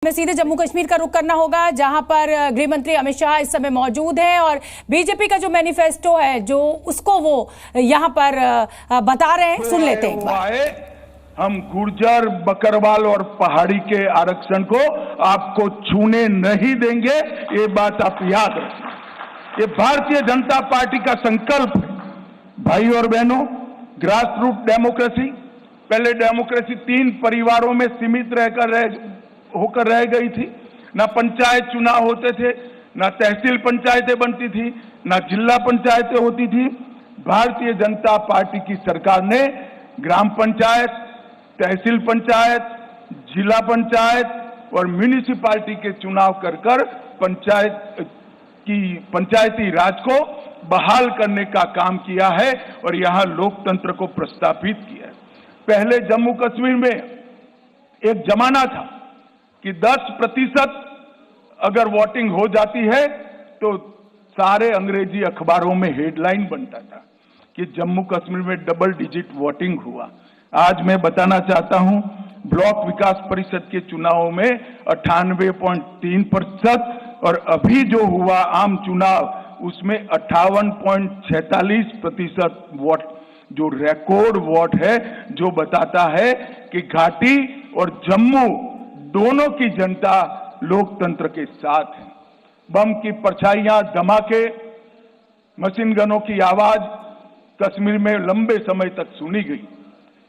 में सीधे जम्मू कश्मीर का रुख करना होगा, जहां पर गृह मंत्री अमित शाह इस समय मौजूद हैं और बीजेपी का जो मैनिफेस्टो है जो उसको वो यहां पर बता रहे हैं। सुन लेते हैं। हम गुर्जर, बकरवाल और पहाड़ी के आरक्षण को आपको छूने नहीं देंगे, ये बात आप याद रखें। ये भारतीय जनता पार्टी का संकल्प है। भाई और बहनों, ग्रास रूट डेमोक्रेसी, पहले डेमोक्रेसी 3 परिवारों में सीमित होकर रह गई थी। ना पंचायत चुनाव होते थे, ना तहसील पंचायतें बनती थी, ना जिला पंचायतें होती थी। भारतीय जनता पार्टी की सरकार ने ग्राम पंचायत, तहसील पंचायत, जिला पंचायत और म्यूनिसिपैलिटी के चुनाव कर पंचायती राज को बहाल करने का काम किया है और यहां लोकतंत्र को प्रस्थापित किया है। पहले जम्मू कश्मीर में एक जमाना था कि 10% अगर वोटिंग हो जाती है तो सारे अंग्रेजी अखबारों में हेडलाइन बनता था कि जम्मू कश्मीर में डबल डिजिट वोटिंग हुआ। आज मैं बताना चाहता हूं, ब्लॉक विकास परिषद के चुनावों में 98.3% और अभी जो हुआ आम चुनाव उसमें 58.46% वोट, जो रिकॉर्ड वोट है, जो बताता है कि घाटी और जम्मू दोनों की जनता लोकतंत्र के साथ है। बम की परछाइयां, धमाके, मशीन गनों की आवाज कश्मीर में लंबे समय तक सुनी गई।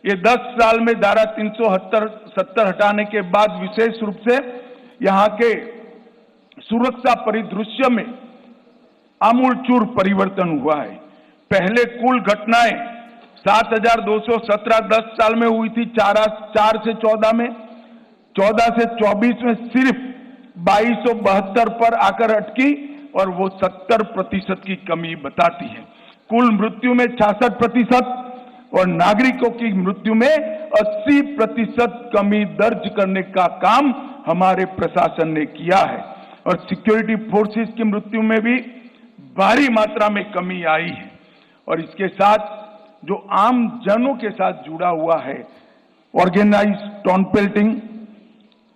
ये 10 साल में धारा 370 हटाने के बाद विशेष रूप से यहां के सुरक्षा परिदृश्य में आमूलचूल परिवर्तन हुआ है। पहले कुल घटनाएं 7,217 10 साल में हुई थी 4 से 14 में, 14 से 24 में सिर्फ 2272 पर आकर अटकी और वो 70% की कमी बताती है। कुल मृत्यु में 66% और नागरिकों की मृत्यु में 80% कमी दर्ज करने का काम हमारे प्रशासन ने किया है और सिक्योरिटी फोर्सेस की मृत्यु में भी भारी मात्रा में कमी आई है। और इसके साथ जो आम जनों के साथ जुड़ा हुआ है, ऑर्गेनाइज्ड टाउन पेल्टिंग,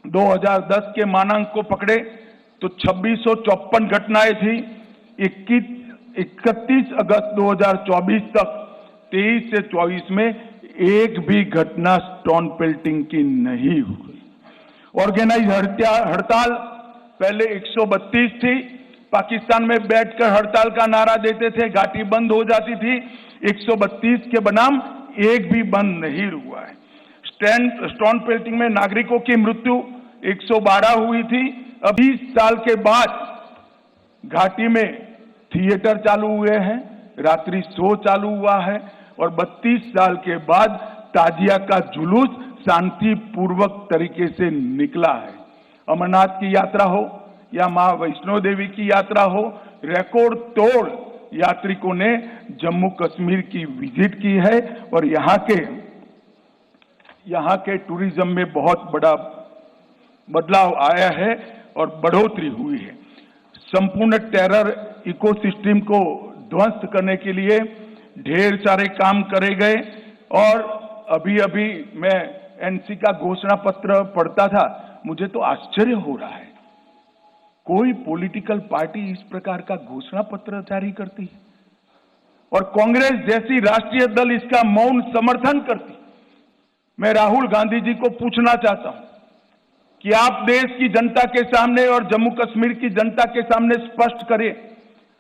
2010 के मानांक को पकड़े तो 2654 घटनाएं थी। 31 अगस्त 2024 तक 23 से 24 में एक भी घटना स्टोन पेल्टिंग की नहीं हुई। ऑर्गेनाइज हड़ताल पहले 132 थी, पाकिस्तान में बैठकर हड़ताल का नारा देते थे, घाटी बंद हो जाती थी। 132 के बनाम एक भी बंद नहीं हुआ है। स्टोन पेल्टिंग में नागरिकों की मृत्यु 112 हुई थी। अब 20 साल के बाद घाटी में थिएटर चालू हुए हैं, रात्रि शो चालू हुआ है और 32 साल के बाद ताजिया का जुलूस शांतिपूर्वक तरीके से निकला है। अमरनाथ की यात्रा हो या मां वैष्णो देवी की यात्रा हो, रिकॉर्ड तोड़ यात्रिकों ने जम्मू कश्मीर की विजिट की है और यहाँ के टूरिज्म में बहुत बड़ा बदलाव आया है और बढ़ोतरी हुई है। संपूर्ण टेरर इकोसिस्टम को ध्वस्त करने के लिए ढेर सारे काम करे गए और अभी मैं एनसी का घोषणा पत्र पढ़ता था, मुझे तो आश्चर्य हो रहा है। कोई पॉलिटिकल पार्टी इस प्रकार का घोषणा पत्र जारी करती है और कांग्रेस जैसी राष्ट्रीय दल इसका मौन समर्थन करती। मैं राहुल गांधी जी को पूछना चाहता हूं कि आप देश की जनता के सामने और जम्मू कश्मीर की जनता के सामने स्पष्ट करें,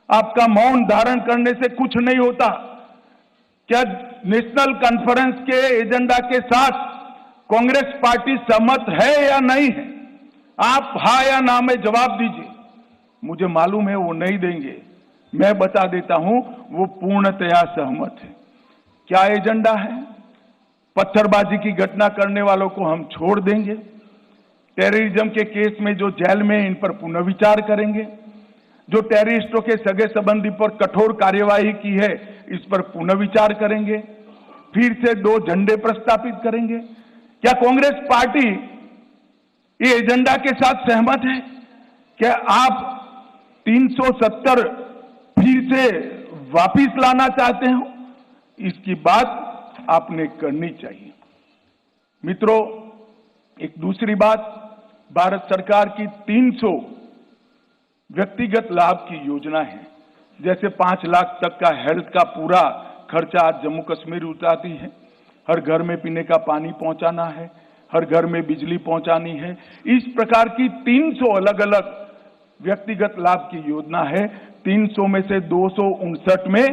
आपका मौन धारण करने से कुछ नहीं होता। क्या नेशनल कॉन्फ्रेंस के एजेंडा के साथ कांग्रेस पार्टी सहमत है या नहीं है? आप हाँ या ना में जवाब दीजिए। मुझे मालूम है वो नहीं देंगे, मैं बता देता हूं वो पूर्णतया सहमत है। क्या एजेंडा है? पत्थरबाजी की घटना करने वालों को हम छोड़ देंगे, टेररिज्म के केस में जो जेल में इन पर पुनर्विचार करेंगे, जो टेररिस्टों के सगे संबंधी पर कठोर कार्यवाही की है इस पर पुनर्विचार करेंगे, फिर से 2 झंडे प्रस्तावित करेंगे। क्या कांग्रेस पार्टी ये एजेंडा के साथ सहमत है? क्या आप 370 फिर से वापिस लाना चाहते हो? इसकी बात आपने करनी चाहिए। मित्रों, एक दूसरी बात, भारत सरकार की 300 व्यक्तिगत लाभ की योजना है। जैसे 5 लाख तक का हेल्थ का पूरा खर्चा आज जम्मू कश्मीर उठाती है। हर घर में पीने का पानी पहुंचाना है, हर घर में बिजली पहुंचानी है। इस प्रकार की 300 अलग अलग व्यक्तिगत लाभ की योजना है। 300 में से 259 में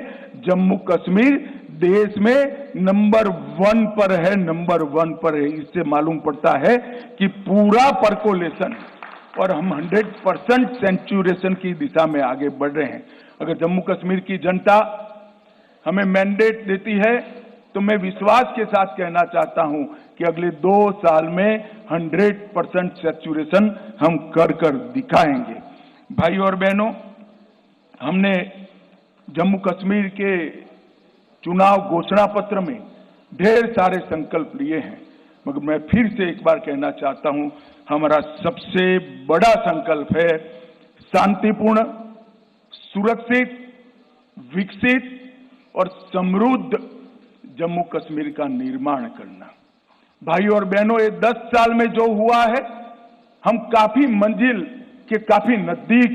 जम्मू कश्मीर देश में नंबर 1 पर है, नंबर 1 पर है। इससे मालूम पड़ता है कि पूरा परकोलेशन और हम 100% सेंचुरेशन की दिशा में आगे बढ़ रहे हैं। अगर जम्मू कश्मीर की जनता हमें मैंडेट देती है तो मैं विश्वास के साथ कहना चाहता हूं कि अगले 2 साल में 100% सेचुरेशन हम कर दिखाएंगे। भाई और बहनों, हमने जम्मू कश्मीर के चुनाव घोषणा पत्र में ढेर सारे संकल्प लिए हैं, मगर मैं फिर से एक बार कहना चाहता हूं, हमारा सबसे बड़ा संकल्प है शांतिपूर्ण, सुरक्षित, विकसित और समृद्ध जम्मू कश्मीर का निर्माण करना। भाई और बहनों, ये 10 साल में जो हुआ है, हम काफी मंजिल के काफी नजदीक।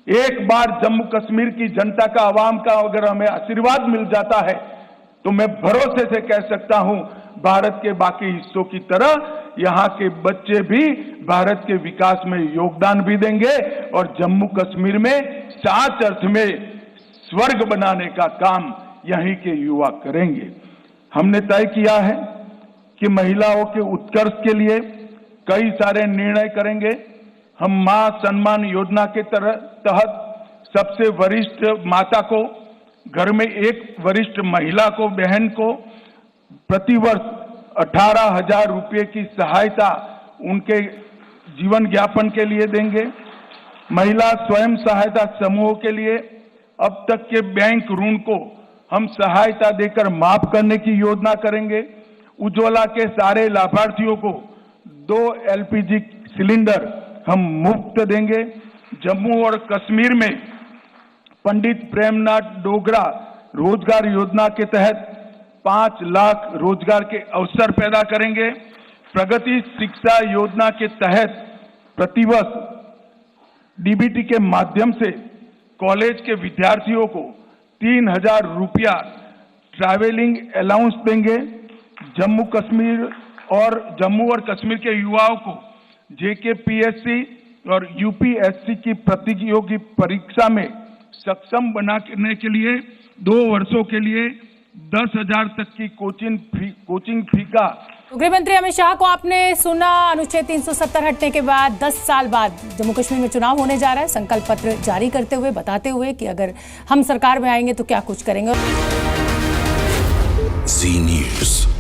एक बार जम्मू कश्मीर की जनता का, आवाम का अगर हमें आशीर्वाद मिल जाता है तो मैं भरोसे से कह सकता हूं, भारत के बाकी हिस्सों की तरह यहां के बच्चे भी भारत के विकास में योगदान भी देंगे और जम्मू कश्मीर में सच अर्थ में स्वर्ग बनाने का काम यहीं के युवा करेंगे। हमने तय किया है कि महिलाओं के उत्कर्ष के लिए कई सारे निर्णय करेंगे। हम मां सम्मान योजना के तहत सबसे वरिष्ठ माता को, घर में एक वरिष्ठ महिला को, बहन को प्रतिवर्ष 18,000 रुपये की सहायता उनके जीवन यापन के लिए देंगे। महिला स्वयं सहायता समूहों के लिए अब तक के बैंक ऋण को हम सहायता देकर माफ करने की योजना करेंगे। उज्ज्वला के सारे लाभार्थियों को 2 LPG सिलेंडर हम मुफ्त देंगे। जम्मू और कश्मीर में पंडित प्रेमनाथ डोगरा रोजगार योजना के तहत 5 लाख रोजगार के अवसर पैदा करेंगे। प्रगति शिक्षा योजना के तहत प्रतिवर्ष DBT के माध्यम से कॉलेज के विद्यार्थियों को 3,000 रुपया ट्रैवलिंग अलाउंस देंगे। जम्मू और कश्मीर के युवाओं को JKPSC और UPSC की प्रतियोगी परीक्षा में सक्षम बनाने के लिए 2 वर्षों के लिए 10,000 तक की कोचिंग फी का। गृह मंत्री अमित शाह को आपने सुना। अनुच्छेद 370 हटने के बाद 10 साल बाद जम्मू कश्मीर में चुनाव होने जा रहा है। संकल्प पत्र जारी करते हुए, बताते हुए कि अगर हम सरकार में आएंगे तो क्या कुछ करेंगे। Zee News।